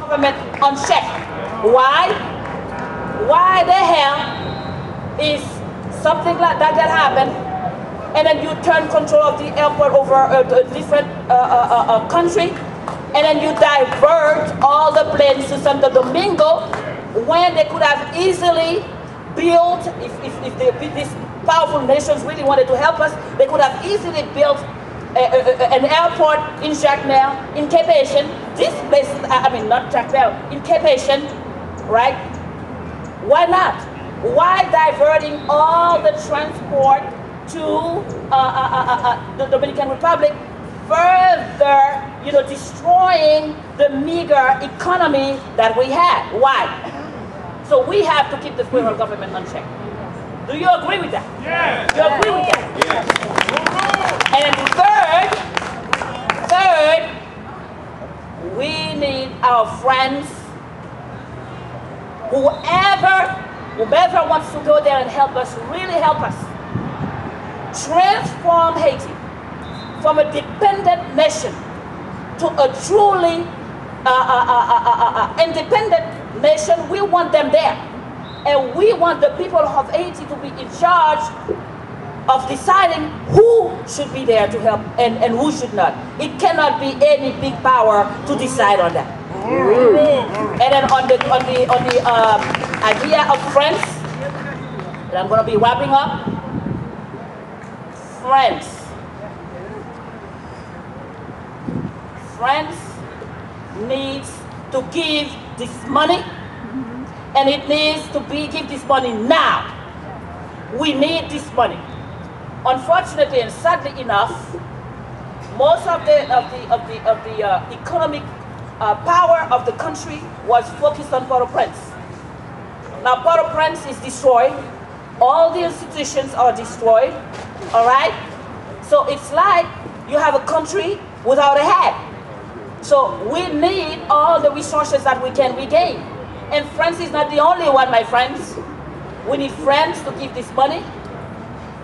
government unchecked. Why? Why the hell is something like that happen, and then you turn control of the airport over a different country, and then you divert all the planes to Santo Domingo, when they could have easily built, if these powerful nations really wanted to help us, they could have easily built an airport in Jacmel, in Cape Haitian. This place, I mean not Jacmel, in Cape Haitian, right? Why not? Why diverting all the transport to the Dominican Republic, further, destroying the meager economy that we had? Why? So we have to keep the federal government unchecked. Do you agree with that? Yes. You agree with that? Yes. And third, we need our friends, whoever wants to go there and help us, really help us, transform Haiti from a dependent nation to a truly independent nation. We want them there. And we want the people of Haiti to be in charge of deciding who should be there to help and who should not. It cannot be any big power to decide on that. And then on the idea of friends, and I'm going to be wrapping up. Friends needs to give this money, and it needs to give this money now. We need this money. Unfortunately and sadly enough, most of the economic power of the country was focused on Port-au-Prince. Now Port-au-Prince is destroyed. All the institutions are destroyed. All right. So it's like you have a country without a head. So we need all the resources that we can regain. And France is not the only one, my friends. We need France to give this money.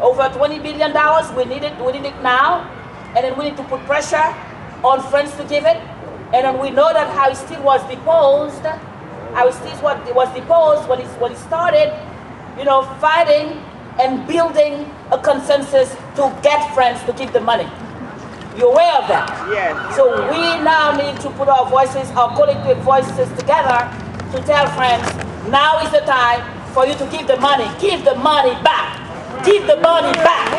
Over $20 billion, we need it now. And then we need to put pressure on France to give it. And then we know that Aristide was deposed. Aristide was deposed when he started, fighting and building a consensus to get France to give the money. You're aware of that? Yes. So we now need to put our voices, our collective voices together to tell France, now is the time for you to give the money. Give the money back. Give the money back.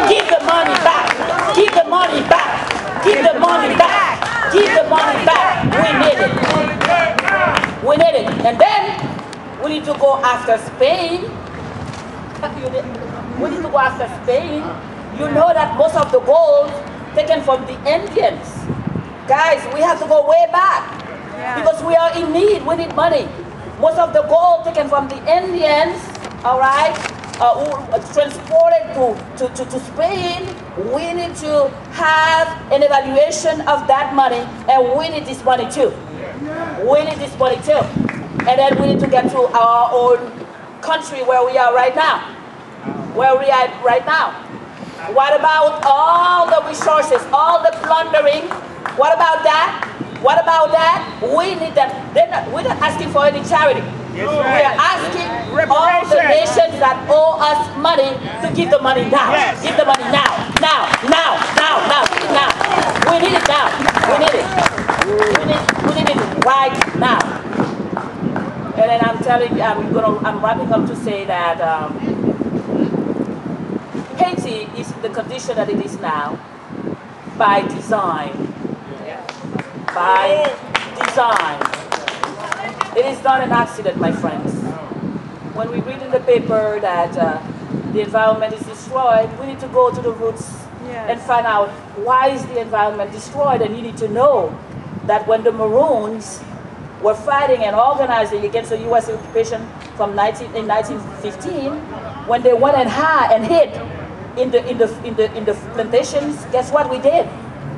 Give the money back. Give the money back. Give the money back. Give the money back. We need it. We need it. And then we need to go after Spain. We need to go after Spain. You know that most of the gold taken from the Indians. Guys, we have to go way back. Because we are in need. We need money. Most of the gold taken from the Indians, all right, who transported to Spain, we need to have an evaluation of that money, and we need this money too. We need this money too. And then we need to get to our own country where we are right now. Where we are right now. What about all the resources, all the plundering? What about that? What about that? We need that. We're not asking for any charity. Yes, we are asking all the nations that owe us money to give the money now. Yes. Give the money now. Now. Give it now. We need it now. We need it. We need it right now. And then I'm telling you, I'm wrapping up to say that Haiti is the condition that it is now by design. By design. It is not an accident, my friends. When we read in the paper that the environment is destroyed, we need to go to the roots and find out why is the environment destroyed. And you need to know that when the Maroons were fighting and organizing against the U.S. occupation in 1915, when they went and hid in the plantations, guess what we did?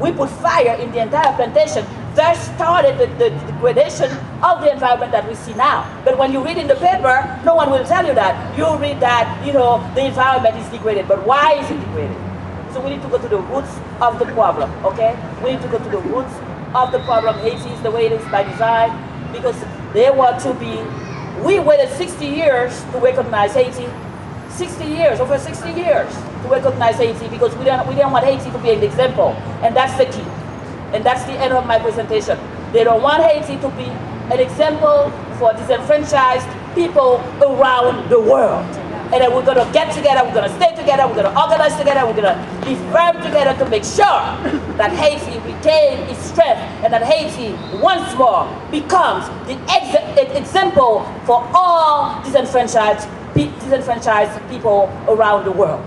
We put fire in the entire plantation. That started the degradation of the environment that we see now. But when you read in the paper, no one will tell you that. You read that, the environment is degraded. But why is it degraded? So we need to go to the roots of the problem, okay? We need to go to the roots of the problem. Haiti is the way it is by design. because they want to be. We waited 60 years to recognize Haiti. 60 years, over 60 years to recognize Haiti because we didn't want Haiti to be an example. And that's the key. And that's the end of my presentation. They don't want Haiti to be an example for disenfranchised people around the world. And then we're going to get together, we're going to stay together, we're going to organize together, we're going to be firm together to make sure that Haiti retains its strength and that Haiti once more becomes the example for all disenfranchised people around the world.